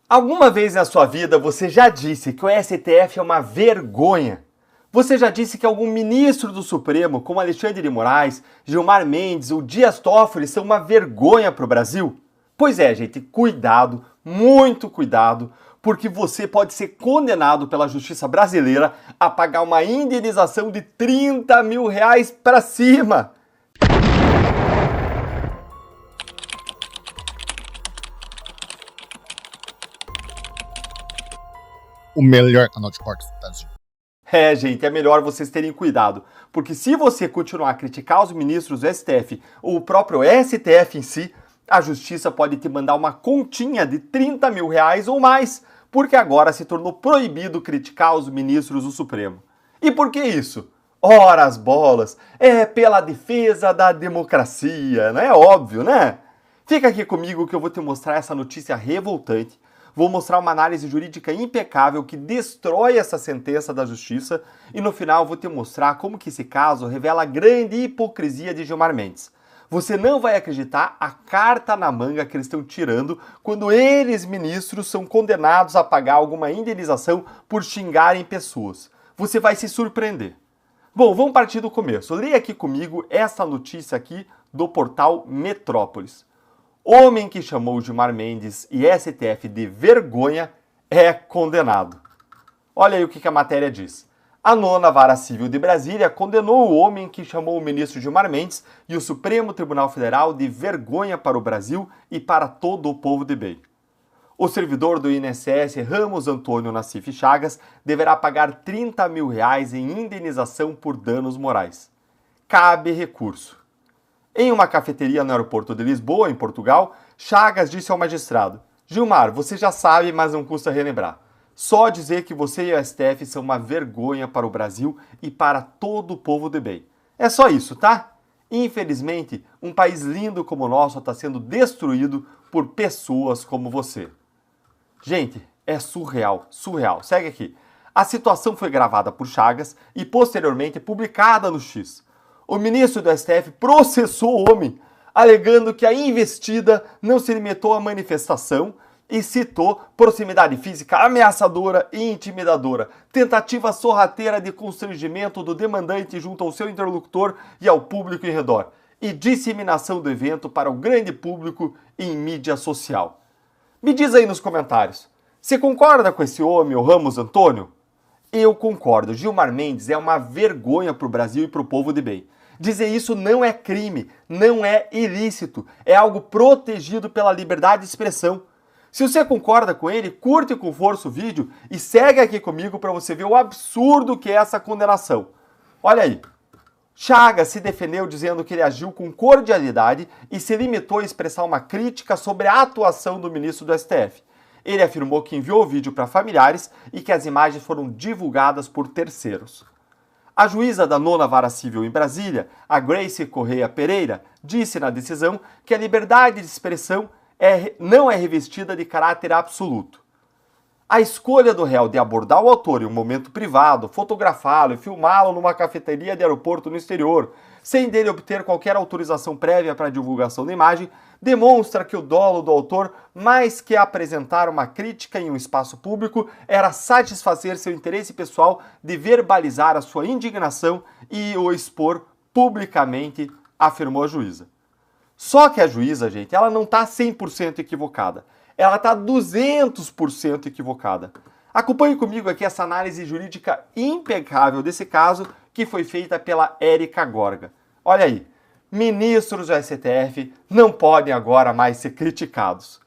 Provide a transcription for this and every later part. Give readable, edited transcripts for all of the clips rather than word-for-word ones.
Alguma vez na sua vida você já disse que o STF é uma vergonha? Você já disse que algum ministro do Supremo, como Alexandre de Moraes, Gilmar Mendes ou Dias Toffoli, são uma vergonha para o Brasil? Pois é, gente, cuidado, muito cuidado, porque você pode ser condenado pela justiça brasileira a pagar uma indenização de 30 mil reais para cima. O melhor canal de cortes do Brasil. Gente, é melhor vocês terem cuidado, porque se você continuar a criticar os ministros do STF ou o próprio STF em si, a justiça pode te mandar uma continha de 30 mil reais ou mais, porque agora se tornou proibido criticar os ministros do Supremo. E por que isso? Ora as bolas, é pela defesa da democracia, não é óbvio, né? Fica aqui comigo que eu vou te mostrar essa notícia revoltante. Vou mostrar uma análise jurídica impecável que destrói essa sentença da justiça e no final vou te mostrar como que esse caso revela a grande hipocrisia de Gilmar Mendes. Você não vai acreditar a carta na manga que eles estão tirando quando eles, ministros, são condenados a pagar alguma indenização por xingarem pessoas. Você vai se surpreender. Bom, vamos partir do começo. Leia aqui comigo essa notícia aqui do portal Metrópolis. Homem que chamou Gilmar Mendes e STF de vergonha é condenado. Olha aí o que a matéria diz. A 9ª Vara Civil de Brasília condenou o homem que chamou o ministro Gilmar Mendes e o Supremo Tribunal Federal de vergonha para o Brasil e para todo o povo de bem. O servidor do INSS, Ramos Antônio Nassif Chagas, deverá pagar 30 mil reais em indenização por danos morais. Cabe recurso. Em uma cafeteria no aeroporto de Lisboa, em Portugal, Chagas disse ao magistrado: Gilmar, você já sabe, mas não custa relembrar. Só dizer que você e o STF são uma vergonha para o Brasil e para todo o povo de bem. É só isso, tá? Infelizmente, um país lindo como o nosso está sendo destruído por pessoas como você. Gente, é surreal, surreal. Segue aqui. A situação foi gravada por Chagas e posteriormente publicada no X. O ministro do STF processou o homem, alegando que a investida não se limitou à manifestação e citou proximidade física ameaçadora e intimidadora, tentativa sorrateira de constrangimento do demandante junto ao seu interlocutor e ao público em redor, e disseminação do evento para o grande público em mídia social. Me diz aí nos comentários, você concorda com esse homem, o Ramos Antônio? Eu concordo, Gilmar Mendes é uma vergonha para o Brasil e para o povo de bem. Dizer isso não é crime, não é ilícito, é algo protegido pela liberdade de expressão. Se você concorda com ele, curte com força o vídeo e segue aqui comigo para você ver o absurdo que é essa condenação. Olha aí, Chagas se defendeu dizendo que ele agiu com cordialidade e se limitou a expressar uma crítica sobre a atuação do ministro do STF. Ele afirmou que enviou o vídeo para familiares e que as imagens foram divulgadas por terceiros. A juíza da 9ª Vara Civil em Brasília, a Grace Correia Pereira, disse na decisão que a liberdade de expressão não é revestida de caráter absoluto. A escolha do réu de abordar o autor em um momento privado, fotografá-lo e filmá-lo numa cafeteria de aeroporto no exterior, sem dele obter qualquer autorização prévia para a divulgação da imagem, demonstra que o dolo do autor, mais que apresentar uma crítica em um espaço público, era satisfazer seu interesse pessoal de verbalizar a sua indignação e o expor publicamente, afirmou a juíza. Só que a juíza, gente, ela não está 100% equivocada. Ela está 200% equivocada. Acompanhe comigo aqui essa análise jurídica impecável desse caso que foi feita pela Érica Gorga. Olha aí, ministros do STF não podem agora mais ser criticados.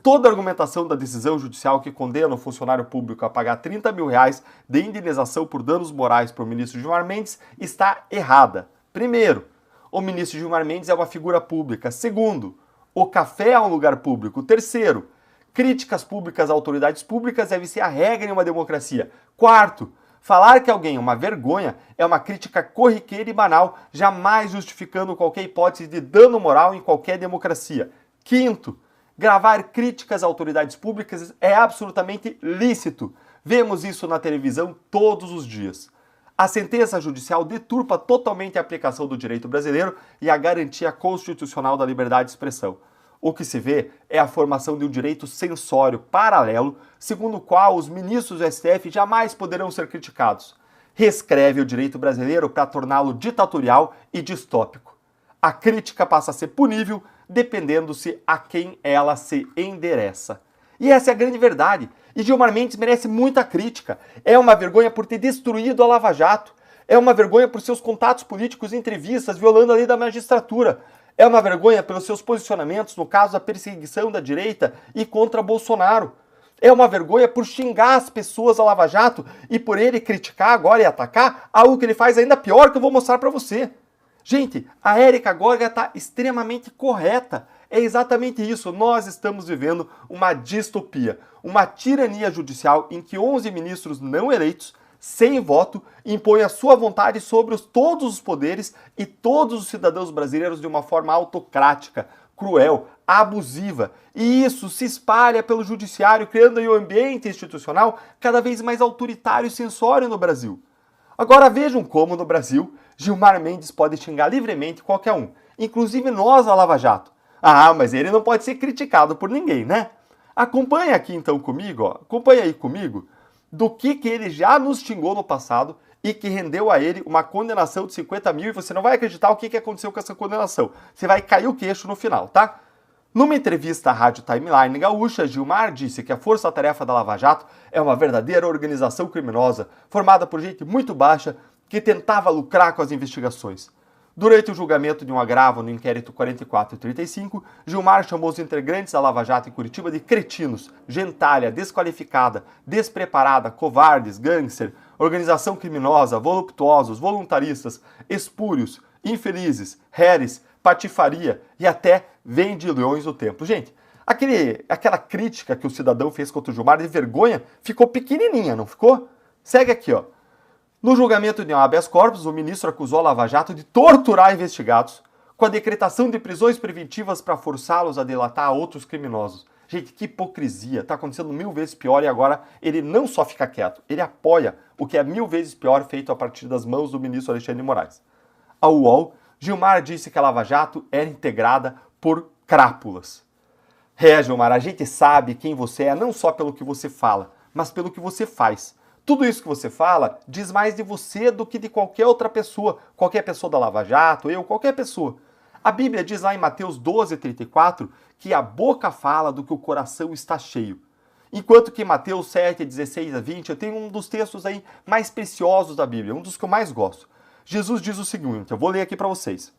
Toda a argumentação da decisão judicial que condena o funcionário público a pagar 30 mil reais de indenização por danos morais para o ministro Gilmar Mendes está errada. Primeiro, o ministro Gilmar Mendes é uma figura pública. Segundo, o café é um lugar público. Terceiro, críticas públicas a autoridades públicas deve ser a regra em uma democracia. Quarto, falar que alguém é uma vergonha é uma crítica corriqueira e banal, jamais justificando qualquer hipótese de dano moral em qualquer democracia. Quinto, gravar críticas a autoridades públicas é absolutamente lícito. Vemos isso na televisão todos os dias. A sentença judicial deturpa totalmente a aplicação do direito brasileiro e a garantia constitucional da liberdade de expressão. O que se vê é a formação de um direito censório paralelo, segundo o qual os ministros do STF jamais poderão ser criticados. Reescreve o direito brasileiro para torná-lo ditatorial e distópico. A crítica passa a ser punível, dependendo-se a quem ela se endereça. E essa é a grande verdade. E Gilmar Mendes merece muita crítica. É uma vergonha por ter destruído a Lava Jato. É uma vergonha por seus contatos políticos e entrevistas violando a lei da magistratura. É uma vergonha pelos seus posicionamentos no caso da perseguição da direita e contra Bolsonaro. É uma vergonha por xingar as pessoas da Lava Jato e por ele criticar agora e atacar algo que ele faz ainda pior que eu vou mostrar para você. Gente, a Érica Gorga está extremamente correta. É exatamente isso. Nós estamos vivendo uma distopia, uma tirania judicial em que 11 ministros não eleitos, sem voto, impõem a sua vontade sobre todos os poderes e todos os cidadãos brasileiros de uma forma autocrática, cruel, abusiva. E isso se espalha pelo judiciário, criando aí um ambiente institucional cada vez mais autoritário e censório no Brasil. Agora vejam como no Brasil Gilmar Mendes pode xingar livremente qualquer um, inclusive nós, a Lava Jato. Ah, mas ele não pode ser criticado por ninguém, né? Acompanha aqui então comigo, acompanha aí comigo, do que ele já nos xingou no passado e que rendeu a ele uma condenação de 50 mil e você não vai acreditar o que aconteceu com essa condenação. Você vai cair o queixo no final, tá? Numa entrevista à Rádio Timeline Gaúcha, Gilmar disse que a Força-Tarefa da Lava Jato é uma verdadeira organização criminosa, formada por gente muito baixa que tentava lucrar com as investigações. Durante o julgamento de um agravo no inquérito 44 e 35, Gilmar chamou os integrantes da Lava Jato em Curitiba de cretinos, gentalha, desqualificada, despreparada, covardes, gangster, organização criminosa, voluptuosos, voluntaristas, espúrios, infelizes, heres, patifaria e até vendilhões do tempo. Gente, aquela crítica que o cidadão fez contra o Gilmar de vergonha ficou pequenininha, não ficou? Segue aqui, ó. No julgamento de um habeas corpus, o ministro acusou a Lava Jato de torturar investigados com a decretação de prisões preventivas para forçá-los a delatar outros criminosos. Gente, que hipocrisia. Está acontecendo 1000 vezes pior e agora ele não só fica quieto, ele apoia o que é 1000 vezes pior feito a partir das mãos do ministro Alexandre de Moraes. Ao UOL, Gilmar disse que a Lava Jato era integrada por crápulas. Gilmar, a gente sabe quem você é não só pelo que você fala, mas pelo que você faz. Tudo isso que você fala diz mais de você do que de qualquer outra pessoa, qualquer pessoa da Lava Jato, qualquer pessoa. A Bíblia diz lá em Mateus 12:34 que a boca fala do que o coração está cheio. Enquanto que em Mateus 7:16-20 eu tenho um dos textos aí mais preciosos da Bíblia, um dos que eu mais gosto. Jesus diz o seguinte, eu vou ler aqui para vocês.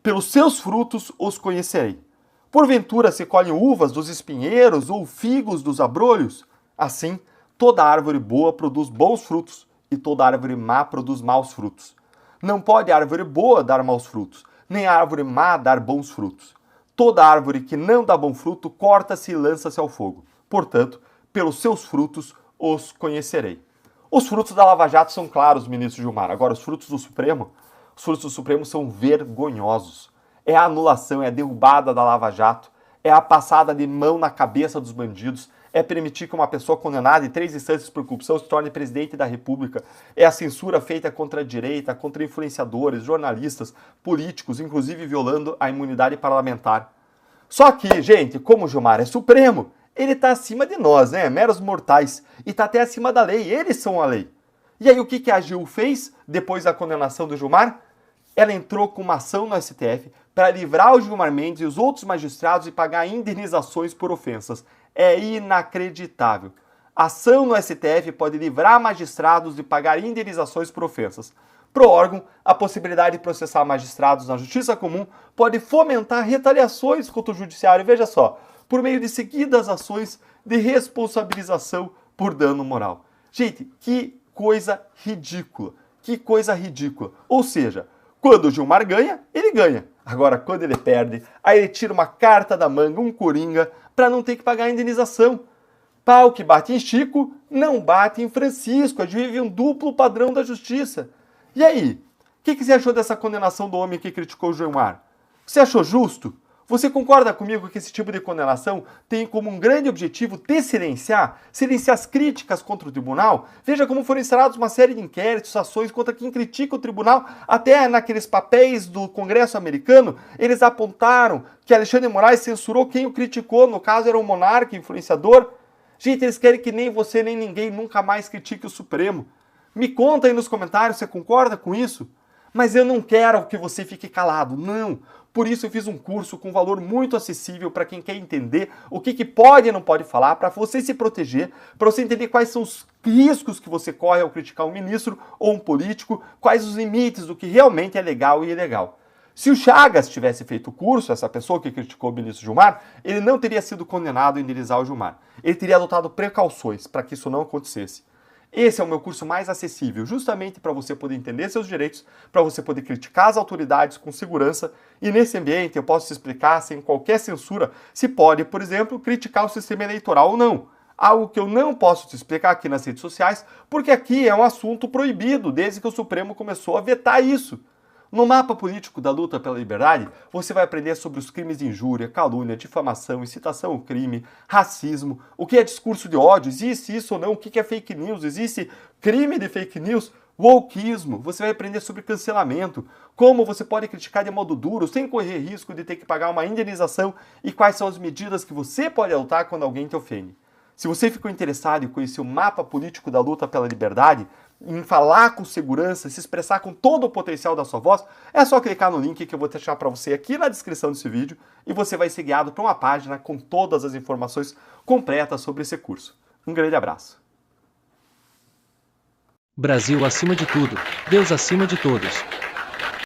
Pelos seus frutos os conhecerei. Porventura se colhem uvas dos espinheiros ou figos dos abrolhos? Assim, toda árvore boa produz bons frutos e toda árvore má produz maus frutos. Não pode a árvore boa dar maus frutos, nem a árvore má dar bons frutos. Toda árvore que não dá bom fruto corta-se e lança-se ao fogo. Portanto, pelos seus frutos os conhecerei. Os frutos da Lava Jato são claros, ministro Gilmar. Agora, os frutos do Supremo são vergonhosos. É a anulação, é a derrubada da Lava Jato, é a passada de mão na cabeça dos bandidos, é permitir que uma pessoa condenada em 3 instâncias por corrupção se torne presidente da República, é a censura feita contra a direita, contra influenciadores, jornalistas, políticos, inclusive violando a imunidade parlamentar. Só que, gente, como o Gilmar é Supremo, ele está acima de nós, né? Meros mortais, e está até acima da lei, eles são a lei. E aí o que a AGU fez depois da condenação do Gilmar? Ela entrou com uma ação no STF para livrar o Gilmar Mendes e os outros magistrados de pagar indenizações por ofensas. É inacreditável. Ação no STF pode livrar magistrados de pagar indenizações por ofensas. Pro órgão, a possibilidade de processar magistrados na justiça comum pode fomentar retaliações contra o judiciário, veja só, por meio de seguidas ações de responsabilização por dano moral. Gente, que coisa ridícula. Que coisa ridícula. Ou seja, quando o Gilmar ganha, ele ganha. Agora, quando ele perde, aí ele tira uma carta da manga, um coringa, para não ter que pagar a indenização. Pau que bate em Chico, não bate em Francisco. A gente vive um duplo padrão da justiça. E aí? O que você achou dessa condenação do homem que criticou o Gilmar? Você achou justo? Você concorda comigo que esse tipo de condenação tem como um grande objetivo silenciar as críticas contra o tribunal? Veja como foram instalados uma série de inquéritos, ações contra quem critica o tribunal, até naqueles papéis do Congresso americano, eles apontaram que Alexandre de Moraes censurou quem o criticou, no caso era um monarca, influenciador. Gente, eles querem que nem você nem ninguém nunca mais critique o Supremo. Me conta aí nos comentários, você concorda com isso? Mas eu não quero que você fique calado, não. Por isso eu fiz um curso com valor muito acessível para quem quer entender o que pode e não pode falar, para você se proteger, para você entender quais são os riscos que você corre ao criticar um ministro ou um político, quais os limites do que realmente é legal e ilegal. Se o Chagas tivesse feito o curso, essa pessoa que criticou o ministro Gilmar, ele não teria sido condenado a indenizar o Gilmar. Ele teria adotado precauções para que isso não acontecesse. Esse é o meu curso mais acessível, justamente para você poder entender seus direitos, para você poder criticar as autoridades com segurança, e nesse ambiente eu posso te explicar, sem qualquer censura, se pode, por exemplo, criticar o sistema eleitoral ou não. Algo que eu não posso te explicar aqui nas redes sociais, porque aqui é um assunto proibido, desde que o Supremo começou a vetar isso. No mapa político da luta pela liberdade, você vai aprender sobre os crimes de injúria, calúnia, difamação, incitação ao crime, racismo, o que é discurso de ódio, existe isso ou não, o que é fake news, existe crime de fake news, wokeismo, você vai aprender sobre cancelamento, como você pode criticar de modo duro, sem correr risco de ter que pagar uma indenização e quais são as medidas que você pode adotar quando alguém te ofende. Se você ficou interessado em conhecer o mapa político da luta pela liberdade, em falar com segurança, se expressar com todo o potencial da sua voz, é só clicar no link que eu vou deixar para você aqui na descrição desse vídeo e você vai ser guiado para uma página com todas as informações completas sobre esse curso. Um grande abraço. Brasil acima de tudo, Deus acima de todos.